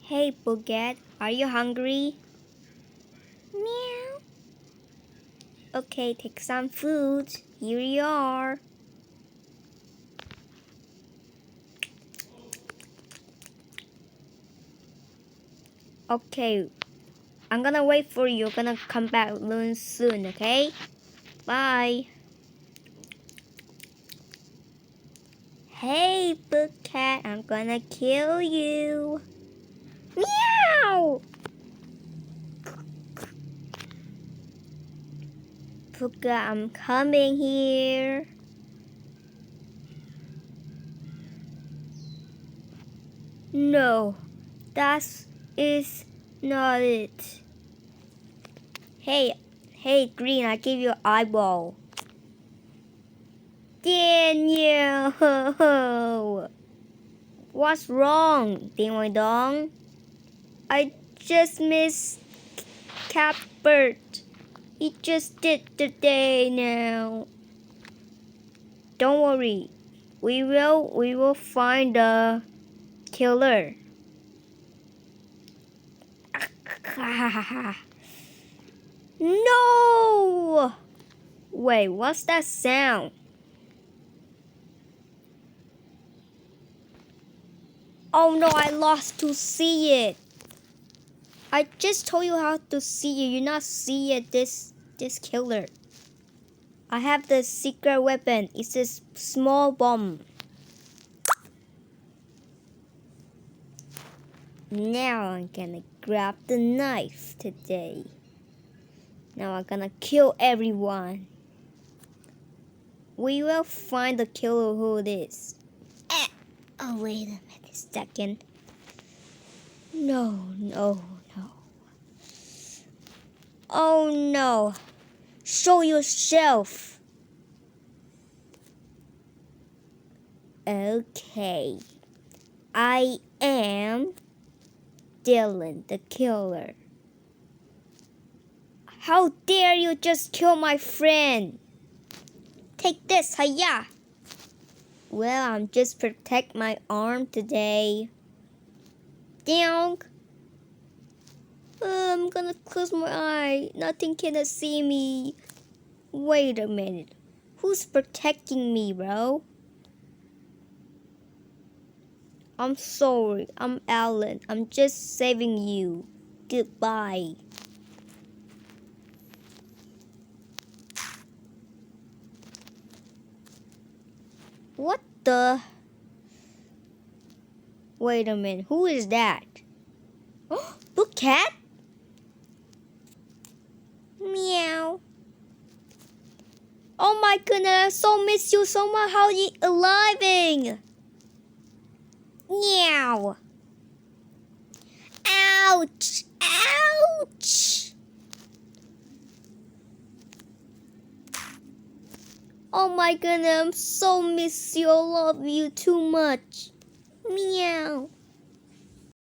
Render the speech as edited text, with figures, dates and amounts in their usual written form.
Hey, Buget, are you hungry? Meow. Okay, take some food. Here you are. Okay, I'm gonna wait for you. You're gonna come back soon, okay? Bye. Hey, Buget, I'm gonna kill you. Meow! Buget, I'm coming here. No, that is not it. Hey, Green, I give you an eyeball. Daniel! What's wrong, Ding Dong? I just missed Catbird. He just did the day now. Don't worry. We will find the killer. No! Wait, what's that sound? Oh no, I lost to see it. I just told you how to see it. You not see it. This killer. I have the secret weapon. It's a small bomb. Now I'm gonna grab the knife today. Now I'm gonna kill everyone. We will find the killer who it is. Oh, wait a second. No. Oh no. Show yourself. Okay. I am Dylan, the killer. How dare you just kill my friend? Take this, hiya! Well, I'm just protect my arm today. Down. I'm gonna close my eye. Nothing can see me. Wait a minute. Who's protecting me, bro? I'm sorry. I'm Alan. I'm just saving you. Goodbye. What the? Wait a minute. Who is that? Oh, Book Cat? Meow. Oh my goodness, I so miss you so much. How are you alive? Meow. Ouch. Ouch. Oh my goodness, I'm so miss you. I love you too much. Meow.